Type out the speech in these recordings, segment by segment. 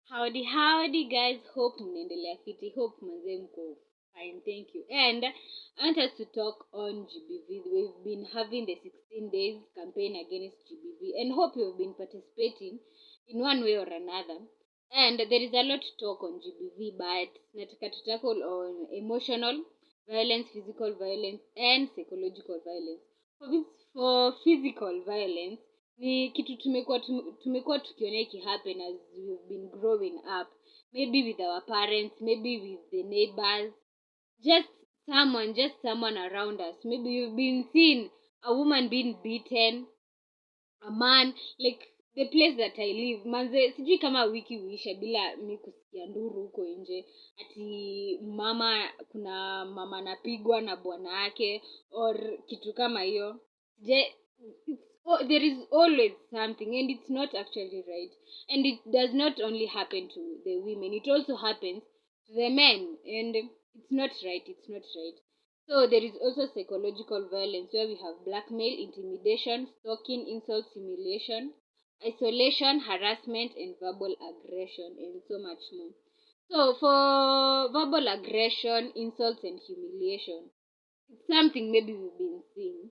Howdy guys, hope mnaendelea fiti, hope manze mko fine, thank you. And I want us to talk on GBV. We've been having the 16 days campaign against GBV and hope you've been participating in one way or another. And there is a lot to talk on GBV, but nataka to tackle on emotional violence, physical violence and psychological violence. For physical violence, ni kitu tumekuwa tukiona happen as we've been growing up, maybe with our parents, maybe with the neighbors, just someone around us. Maybe you've been seeing a woman being beaten, a man, like the place that I live manze, sijui kama wiki uisha bila mi kusikia nduru huko nje ati kuna mama anapigwa na bwana yake or kitu kama hiyo. There is always something, and it's not actually right, and it does not only happen to the women, it also happens to the men, and it's not right. So there is also psychological violence, where we have blackmail, intimidation, stalking, insults, humiliation, isolation, harassment, and verbal aggression, and so much more. So for verbal aggression, insults, and humiliation, it's something maybe we've been seeing,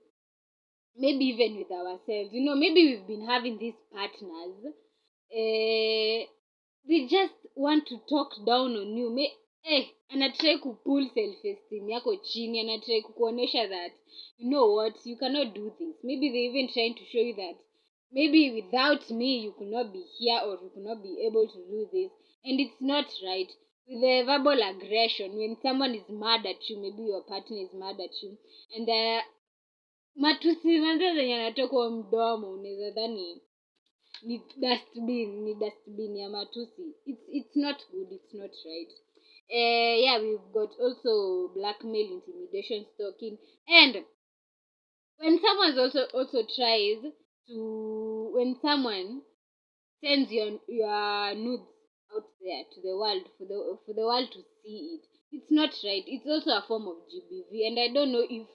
maybe even with ourselves. Maybe we've been having these partners, they just want to talk down on you. Anatry kupull self esteem yako chini, anatry kukuonesha that you know what, you cannot do this. Maybe they even trying to show you that maybe without me you could not be here, or you could not be able to do this, and it's not right. With the verbal aggression, when someone is mad at you, maybe your partner is mad at you, and matusi manze zenye anatoka mdomo unaweza dhani ni dustbin ya matusi. It's not good, it's not right. Yeah, we've got also blackmail, intimidation, stalking, and when someone also tries to, when someone sends your nudes out there to the world, for the world to see it, it's not right. It's also a form of GBV, and I don't know if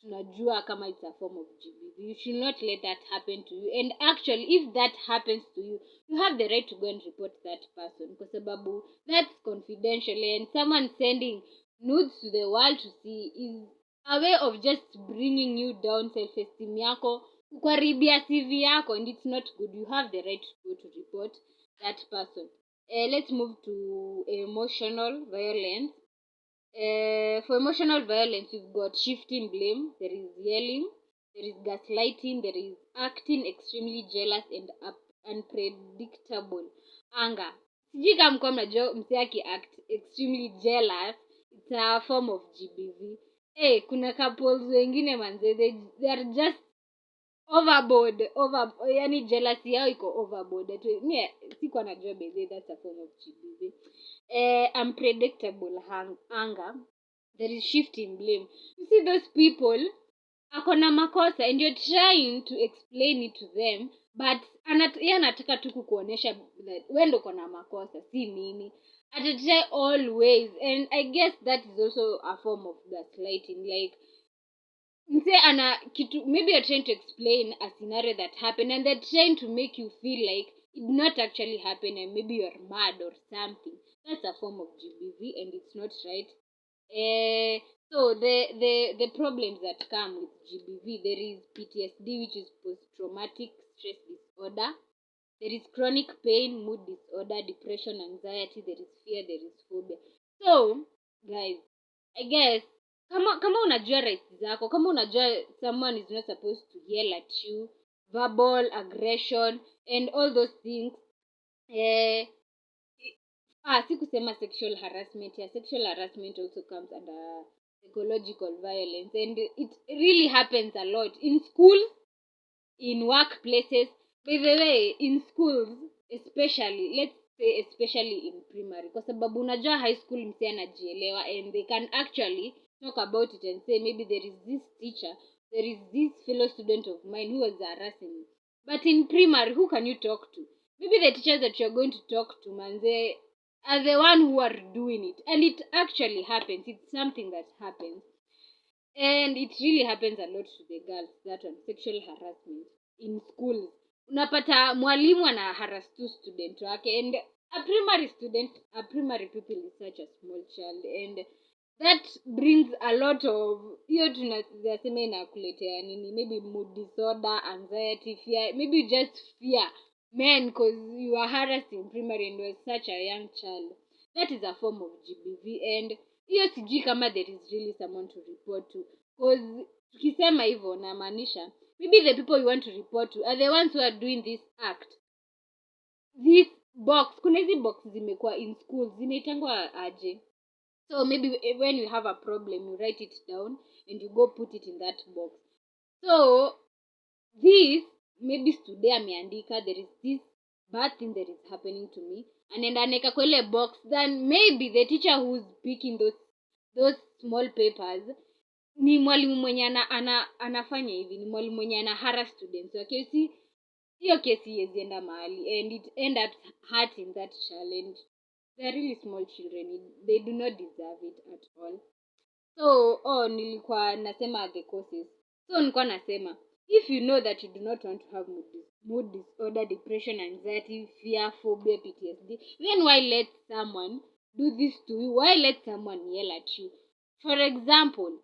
tunajua kama it's a form of GBV. You should not let that happen to you, and actually if that happens to you, you have the right to go and report that person, kwa sababu that's confidential, and someone sending nudes to the world to see is a way of just bringing you down, self esteem yako, kukaribia CV yako, and it's not good. You have the right to go to report that person. Let's move to emotional violence. For emotional violence, you've got shifting blame, there is yelling, there is gaslighting, there is acting extremely jealous and unpredictable anger. Sijui kama mko mnajua msee act extremely jealous, it's a form of GBV. Kuna couples wengine manze, they are just overboard, yani jealousy yao iko overboard. Sikuwa najua beze, that's a form of GBV. Unpredictable anger, there is shifting blame. You see those people akona makosa, and you're trying to explain it to them, but anataka tu kukuonesha that wewe ndo kona makosa, si mimi. Atatry always, and I guess that is also a form of gaslighting. Like maybe you're trying to explain a scenario that happened, and they're trying to make you feel like it did not actually happen, and maybe you're mad or something. That's a form of GBV, and it's not right. So the problems that come with GBV, there is PTSD, which is post-traumatic stress disorder. There is chronic pain, mood disorder, depression, anxiety. There is fear, there is phobia. So guys, I guess kama unajua rights zako, kama unajua someone is not supposed to yell at you, verbal aggression and all those things, sikusema sexual harassment. Sexual harassment also comes under psychological violence, and it really happens a lot in schools, in workplaces. By the way, in schools especially, let's say especially in primary, kwa sababu unajua high school msee anajielewa, and they can actually talk about it and say maybe there is this teacher, there is this fellow student of mine who was harassing me. But in primary, who can you talk to? Maybe the teachers that you're going to talk to, manze, are the one who are doing it, and it actually happens. It's something that happens, and it really happens a lot to the girls, that one, sexual harassment in schools. Unapata mwalimu ana harass tu student wake, and a primary student, a primary pupil is such a small child, and that brings a lot of hiyo tunasema inakuletea nini, maybe mood disorder, anxiety, fear, maybe just fear men because you are harassed in primary and you are such a young child. That is a form of GBV, and hiyo sijui kama there is really someone to report to, because tukisema hivyo namaanisha maybe the people you want to report to are the ones who are doing this act. This box, kuna hizi box zimekuwa in schools zinaitangwa aje, so maybe when you have a problem you write it down and you go put it in that box. So this maybe today ameandika there is this bad thing that is happening to me, anaenda aneka kwa ile box, then maybe the teacher who's picking those small papers ni mwalimu mwenye anafanya hivi, ni mwalimu mwenye ana harass students. Okay, see, hiyo kesi yezienda mahali and it end up hurting that child. They are really small children, they do not deserve it at all. So nilikuwa nasema the causes. So nilikuwa nasema if you know that you do not want to have mood disorder, depression, anxiety, fear, phobia, PTSD, then why let someone do this to you? Why let someone yell at you? For example,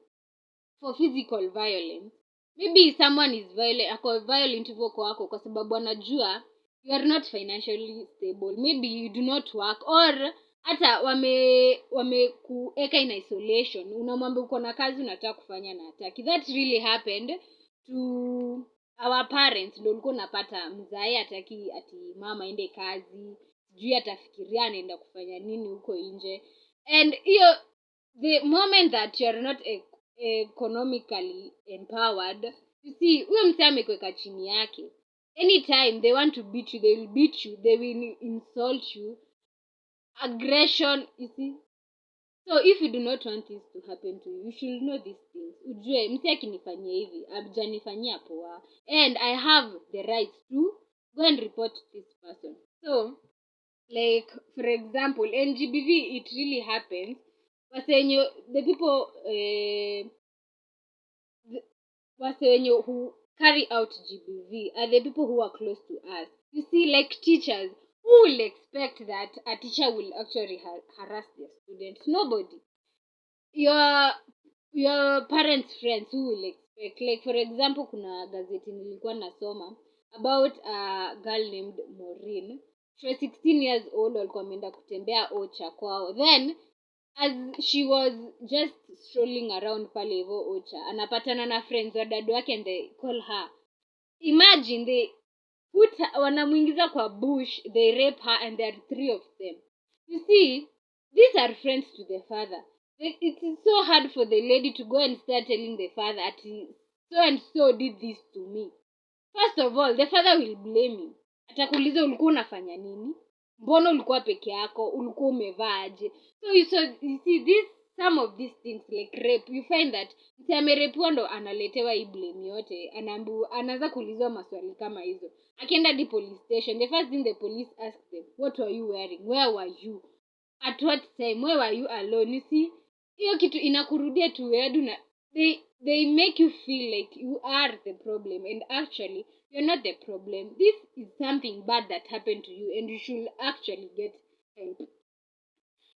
for physical violence, maybe someone is violent hivyo kwako kwa sababu anajua you are not financially stable, maybe you do not work, or hata wamekuweka in isolation, unamwambia uko na kazi unataka kufanya na hataki. That really happened to our parents. Ndio ulikuwa unapata mzae hataki ati mama aende kazi, sijui atafikiria anaenda kufanya nini huko nje, and hiyo the moment that you are not economically empowered, you see huyo mtu amekuweka chini yake. Anytime they want to beat you, they will beat you, they will insult you, aggression, you see. So if you do not want this to happen to you, you should know these things. Ujue mtu akinifanyia hivi ajanifanyia poa, and I have the right to go and report this person. So like for example NGBV, it really happens wasenyo the people wasenyo who carry out GBV are the people who are close to us. You see, like teachers, who will expect that a teacher will actually harass their students? Nobody. Your parents' friends, who will expect? Like for example, kuna gazeti nilikuwa nasoma about a girl named Maureen. She was 16 years old, walikuwa wameenda kutembea Ocha kwao. Then as she was just strolling around pale hivyo Ocha, anapatana na friends wa dad wake and they call her. Imagine, they wanamuingiza kwa bush, they rape her, and there are 3 of them. You see, these are friends to the father. It is so hard for the lady to go and start telling the father that so and so did this to me. First of all, the father will blame you. Atakuuliza ulikuwa unafanya nini? Mbona ulikuwa peke yako? Ulikuwa umevaa aje? So you see this, some of these things like rape, you find that mtu amerepiwa ndo analetewa hii blame yote, anaanza kuulizwa maswali kama hizo. Akienda di police station, the first thing the police ask them, what were you wearing? Where were you? At what time? Where were you alone? You see, hiyo kitu inakurudia tu wewe, na they make you feel like you are the problem, and actually you're not the problem. This is something bad that happened to you and you should actually get help.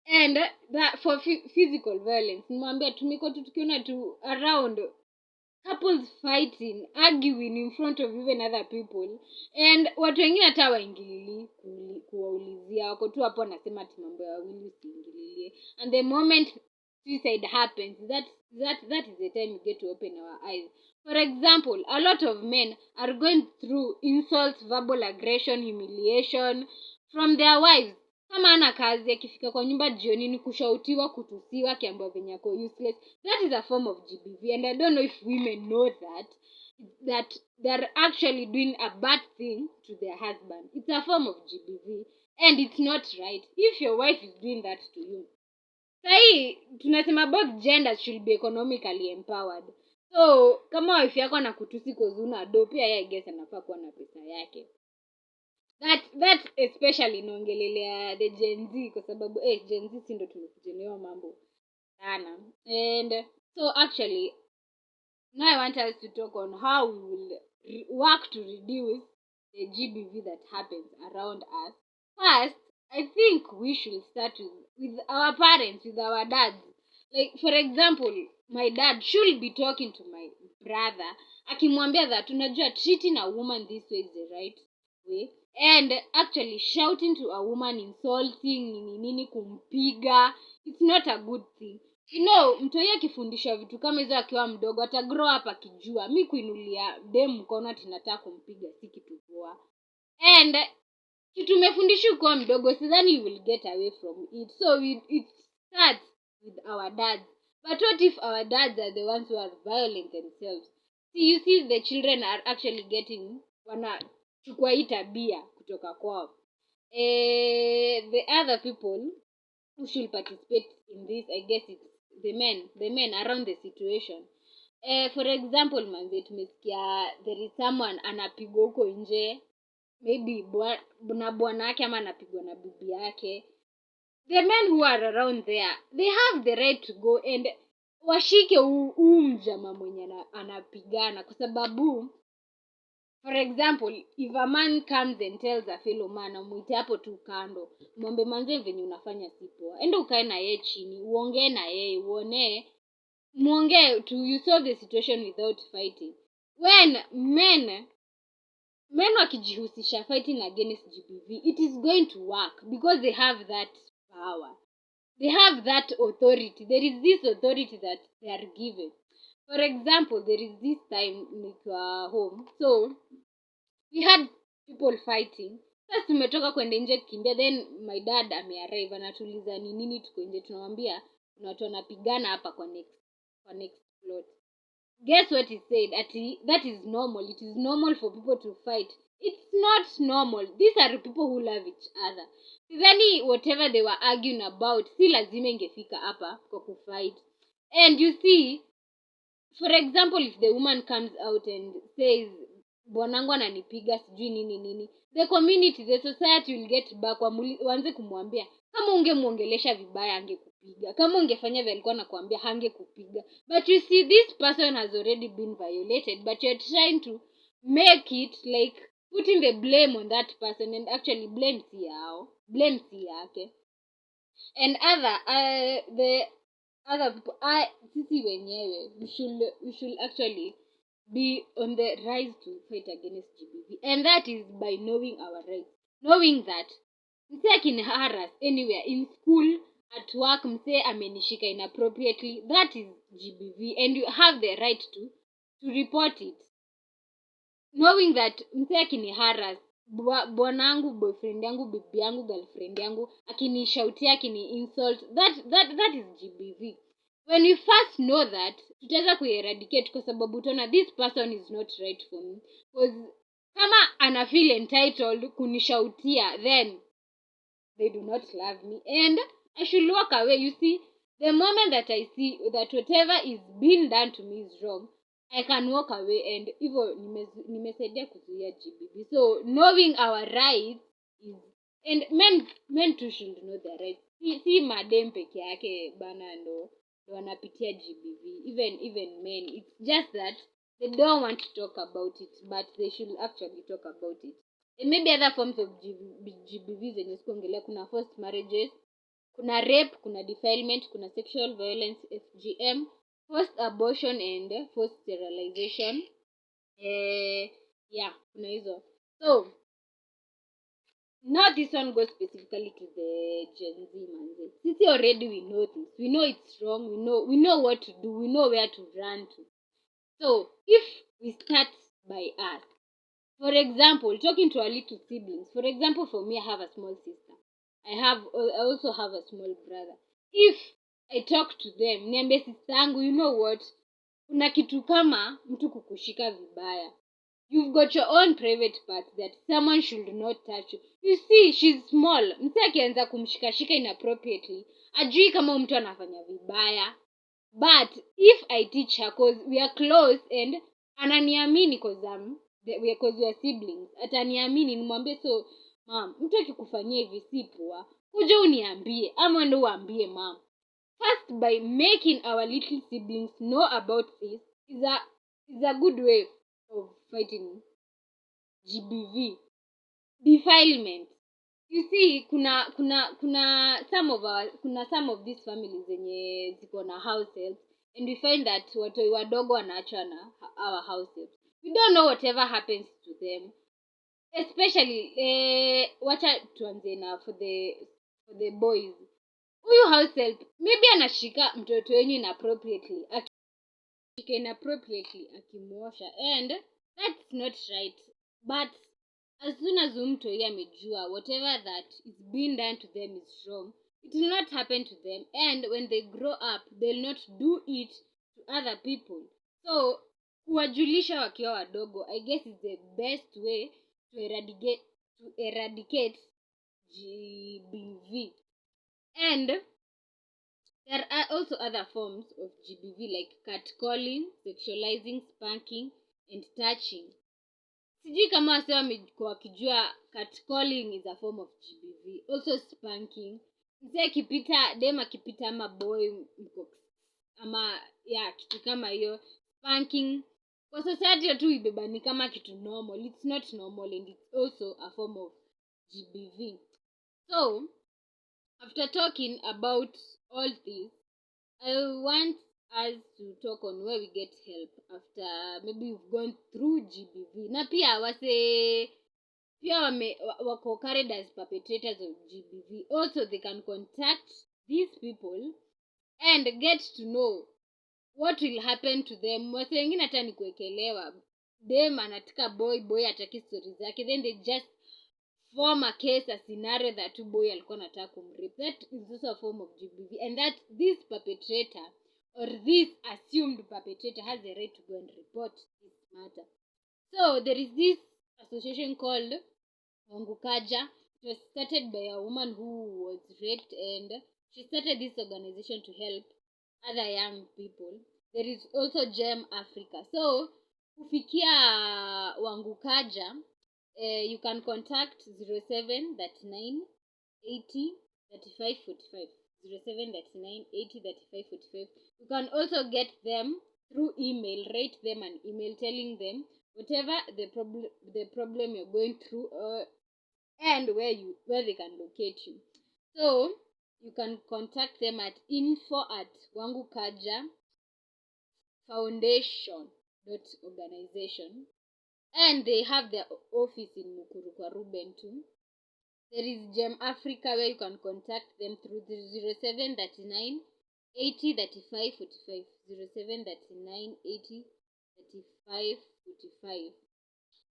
And that for physical violence, nimwambia tumekuwa tukiona tu around couples fighting, arguing in front of even other people, and watu wengine hata waingilili kuwaulizia, wako tu hapo nasema ati mambo ya wawili usiingililie, and the moment suicide happens, that is the time we get to open our eyes. For example, a lot of men are going through insults, verbal aggression, humiliation from their wives. Kama ana kazi akifika kwa nyumba jioni ni kushautiwa, kutusiwa, kiambiwa venye ako useless. That is a form of GBV, and I don't know if women know that they're actually doing a bad thing to their husband. It's a form of GBV, and it's not right if your wife is doing that to you. Sahi tunasema both genders should be economically empowered. So kama wife yako anakutusi kozuna do, pia yeye I guess anafaa kuwa na pesa yake. That especially inaongelelea the Gen Z kwa sababu Gen Z si ndo tumekujelewa mambo sana. And so actually now I want us to talk on how we will work to reduce the GBV that happens around us. First, I think we should start with our parents, with our dads. Like, for example, my dad should be talking to my brother, akimwambia that unajua treating a woman this way is the right way, and actually shouting to a woman, insulting nini kumpiga, it's not a good thing. Mtoi akifundishwa vitu kama hizo akiwa mdogo ata grow up akijua mi kuinulia dem mkono ati nataka kumpiga si kitu poa. And kitu umefundishwa ukiwa mdogo, sidhani you will get away from it. So it starts with our dads. But what if our dads are the ones who are violent themselves? You see the children are actually getting wanachukua hii tabia kutoka kwao. The other people who should participate in this, I guess it's the men around the situation. For example, manze tumesikia there is someone anapigwa huko nje, maybe na bwana yake ama anapigwa na bibi yake. The men who are around there, they have the right to go and washike mjama mwenye anapigana, kwa sababu for example, if a man comes and tells a fellow man, amuite hapo tu kando, mwombe manze venye unafanya si poa, enda ukae na yeye chini, uongee na yeye, muongee to you solve the situation without fighting. When men wakijihusisha fighting against GBV, it is going to work because they have that power, they have that authority. There is this authority that they are given. For example, there is this time home, so we had people fighting. Sasa tumetoka kwenda nje kimbia, then my dad amearrive, anatuliza ni nini tuko nje, tunamwambia kuna watu wanapigana hapa kwa next plot. Guess what he said? That is normal. It is normal for people to fight. It's not normal. These are people who love each other. Sidhani whatever they were arguing about, si lazima ingefika hapa kwa kufight. And you see, for example, if the woman comes out and says bwanangu ananipiga sijui nini, the community, the society will get back, waanze kumwambia kama ungemuongelesha vibaya angekupiga, kama ungefanya vile alikuwa anakuambia hangekupiga. But you see, this person has already been violated, but you're trying to make it like putting the blame on that person, and actually blame si yake. And the other people, sisi wenyewe, we should actually be on the rise to fight against GBV, and that is by knowing our rights, knowing that mse akiniharas anywhere, in school, at work, mse amenishika inappropriately, that is GBV, and you have the right to report it. Knowing that mse akiniharas, bwanangu, boyfriend yangu, bibi yangu, girlfriend yangu akinishautia, insult, that is GBV. When we first know that, tutaweza kueradicate, kwa sababu utaona this person is not right for me, because kama ana feel entitled kunishautia, then they do not love me and I should walk away. You see, the moment that I see that whatever is being done to me is wrong, I can walk away, and hivyo nimesaidia kuzuia GBV. So knowing our rights is, and men too should know their rights. Si madem peke yake bana ndo wanapitia GBV. Even men, it's just that they don't want to talk about it, but they should actually talk about it. And maybe other forms of GBV zenye sikuongelea, kuna forced marriages, kuna rape, kuna defilement, kuna sexual violence, FGM, forced abortion and forced sterilization. Kuna hizo. So now this one goes specifically to the Gen Z manze. Sisi already we know this. We know it's wrong. We know what to do. We know where to run to. So if we start by us, for example, talking to our little siblings. For example, for me, I have a small sister. I also have a small brother. If I talk to them, niambie sister yangu, you know what? Kuna kitu kama mtu kukushika vibaya. You've got your own private part that someone should not touch you. You see, she's small. Mtu akianza kumshikashika inappropriately, ajui kama mtu anafanya vibaya. But if I teach her, cause we are close and ananiamini, cause we are siblings, ataniamini, nimwambie so mom, mtu akikufanyia hivi si poa, kuja uniambie ama ndo uambie mom. First, by making our little siblings know about this is a good way of fighting GBV. Defilement. you see kuna some of these families zenye ziko na house help, and we find that watoi wadogo wanaachwa na our house help. We don't know whatever happens to them, especially wacha tuanze na for the boys. Huyu house help maybe anashika mtoto wenyu inappropriately akimuosha, and that's not right. But as soon as mtoi amejua whatever that is being done to them is wrong, it will not happen to them, and when they grow up they'll not do it to other people. So kuwajulisha wakiwa wadogo, I guess, is the best way to eradicate GBV. And there are also other forms of GBV like catcalling, sexualizing, spanking, and touching. Sijui kama wase wamekuwa wakijua catcalling is a form of GBV. Also spanking. Mse akipita ama boy ama kitu kama hiyo. Spanking kwa society tu ibebani kama kitu normal. It's not normal, and it's also a form of GBV. So after talking about all this, I want us to talk on where we get help after maybe you've gone through GBV. Na pia wako carried as perpetrators of GBV. Also, they can contact these people and get to know what will happen to them. Wase wengine hata ni kuekelewa. Dem anataka boy ataki stories zake, then they just form a case, a scenario that boy alikuwa anataka kumrape. That is also a form of GBV, and that this perpetrator or this assumed perpetrator has the right to go and report this matter. So there is this association called kaja. It was started by a woman who was raped, and she started this organization to help other young people. There is also Gem Africa. So kufikia kaja, you can contact 0739 80 35 45. 0739 80 35 45. You can also get them through email. Write them an email telling them whatever the problem you're going through, and where they can locate you. So you can contact them at info@wangukajafoundation.organization, and they have their office in Mukuru kwa Ruben too. There is Gem Africa, where you can contact them through the 0739 80 35 45. 0739 80 35 45.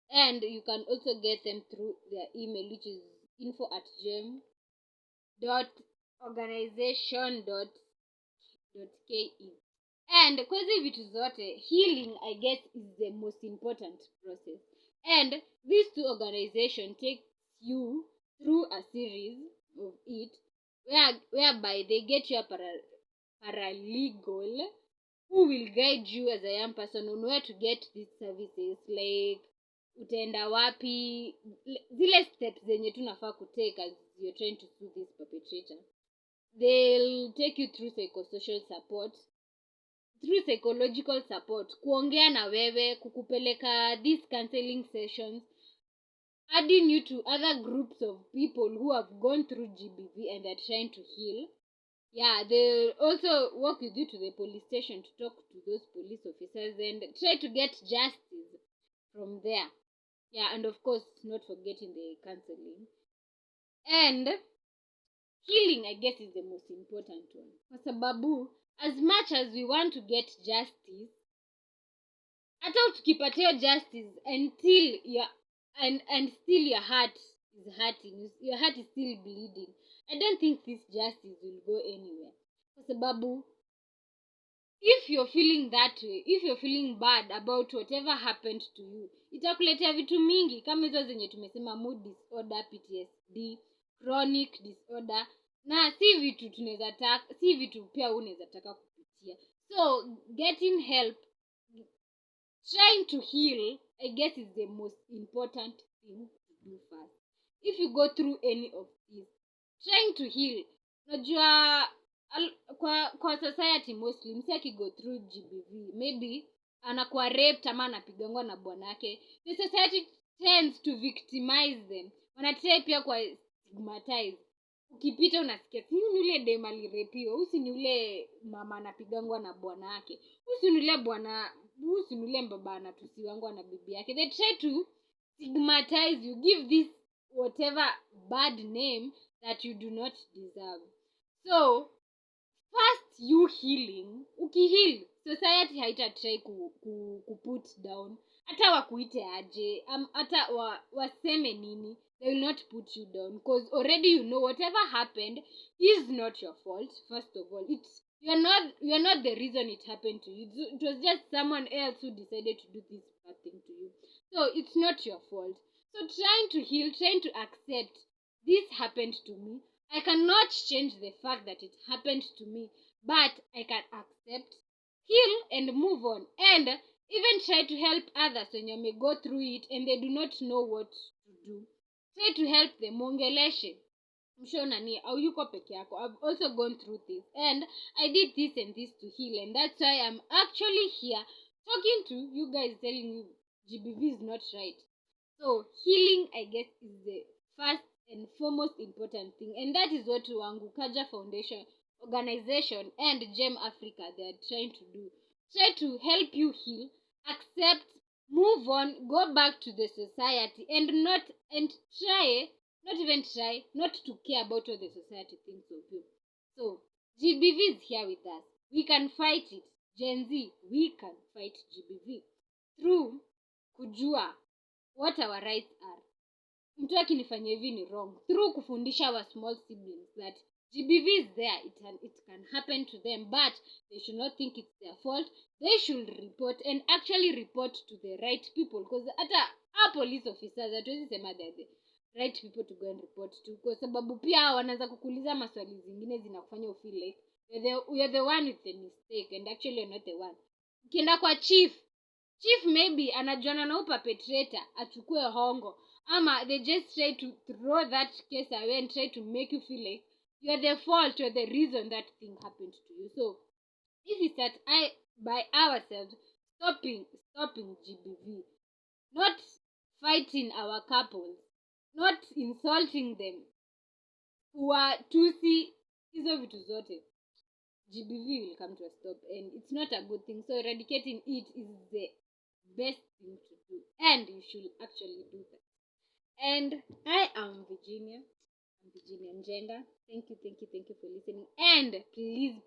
And you can also get them through their email, which is info@gem.organization.ke. And kwa hizi vitu zote, healing, I guess, is the most important process. And these two organizations take you through a series of it, whereby they get you a paralegal who will guide you as a young person on where to get these services, like utaenda wapi, zile steps zenye tunafaa kutake as you're trying to sue this perpetrator. They'll take you through psychological support, kuongea na wewe, kukupeleka these counseling sessions, adding you to other groups of people who have gone through GBV and are trying to heal. They'll also walk with you to the police station to talk to those police officers and try to get justice from there. And of course, not forgetting the counseling. And healing, I guess, is the most important one. Kwa sababu, as much as we want to get justice, hata ukipatia justice until and still your heart is hurting, your heart is still bleeding, I don't think this justice will go anywhere. Kwa sababu, if you're feeling that way, if you're feeling bad about whatever happened to you, itakuletea vitu mingi kama hizo zenye tumesema: mood disorder, PTSD, chronic disorder, na si vitu pia unaweza taka kupitia. So getting help, trying to heal, I guess, is the most important thing to do first. If you go through any of this, trying to heal, najua kwa society mostly msi akigo through GBV, maybe anakuwa raped ama anapigangwa na bwanake, the society tends to victimize them. Wanatry pia kwa stigmatize. Ukipita unasikia si yule dem alirepiwa, usi ni yule mama anapigangwa na bwana yake, usi ni yule bwana, usi ni yule baba anatusiwangwa na bibi yake. They try to stigmatize you, give this whatever bad name that you do not deserve. So first you healing, ukiheal society haita try ku put down. Hata wakuite aje, hata waseme nini, they will not put you down, because already you know whatever happened is not your fault. First of all, you're not the reason it happened to you. It was just someone else who decided to do this bad thing to you. So it's not your fault. So trying to heal, trying to accept this happened to me. I cannot change the fact that it happened to me, but I can accept, heal, and move on, and even try to help others when you may go through it and they do not know what to do. Try to help them. Ongeleshe mshonani au yuko peke yako. I've also gone through this and I did this and this to heal, and that's why I'm actually here talking to you guys, telling you GBV is not right. So healing, I guess, is the first and foremost important thing, and that is what wangu Kaja Foundation organization and Gem Africa, they are trying to do. Try to help you heal, accept, move on, go back to the society, and not to care about what the society thinks of you. So GBV is here with us. We can fight it. Gen Z, we can fight GBV through kujua what our rights are. Mtu akinifanya hivi ni wrong, through kufundisha our small siblings that GBV is there, it can happen to them, but they should not think it's their fault. They should report, and actually report to the right people, because hata our police officers hatuwezi sema they're the right people to go and report to, kwa sababu pia wanaanza kukuuliza maswali zingine zinakufanya feel like you're the one with the mistake, and actually you're not the one. Ukienda kwa chief maybe anajuana na perpetrator achukue hongo, ama they just try to throw that case away and try to make you feel like you're the fault, you're the reason that thing happened to you. So if we start by ourselves stopping GBV, not fighting our couples, not insulting them, kuwatusi, hizo vitu zote, GBV will come to a stop, and it's not a good thing. So eradicating it is the best thing to do, and you should actually do that. And I am Virginia. I'm Virginia Ngenda. Thank you for listening, and please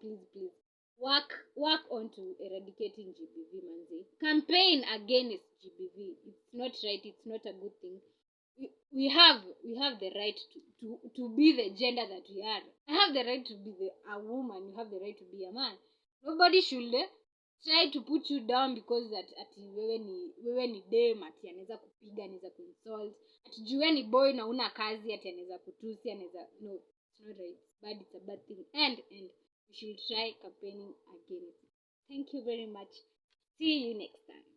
work on to eradicating GBV, manzi. Campaign against GBV. It's not right, it's not a good thing. We have the right to be the gender that we are. I have the right to be a woman, you have the right to be a man. Nobody should try to put you down because that ati wewe ni dem, ati anaweza kupiga, anaweza kuinsult, ati juu ni boy na una kazi, ati anaweza kutusi, anaweza, no, it's not right. It's bad, it's a bad thing, and you should try campaigning against it. Thank you very much. See you next time.